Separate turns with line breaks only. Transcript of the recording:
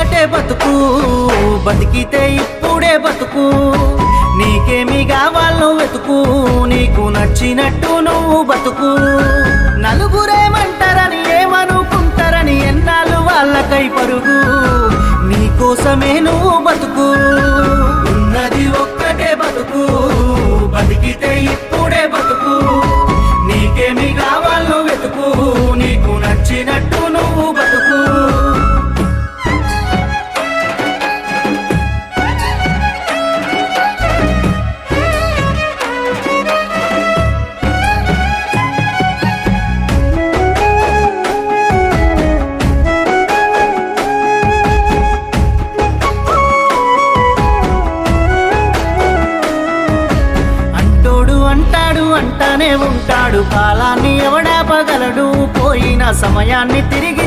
ఒక్కటే బతుకు, బతికితే ఇప్పుడే బతుకు. నీకేమి కావాలో వెతుకు, నీకు నచ్చినట్టు నువ్వు బతుకు. నలుగురేమంటారని ఏమనుకుంటారని ఎన్నాళ్ళు వాళ్ళకై పరుగు. నీకోసమే నువ్వు బతుకు, ఉన్నది ఒక్కటే బతుకు. బతికితే ఇప్పుడే బతుకు. నీకేమి కావాలో వెతుకు, నీకు నచ్చినట్టు నువ్వు బతుకు. అంటానే ఉంటాడు, కాలాన్ని ఎవడాపగలడు. పోయిన సమయాన్ని తిరిగి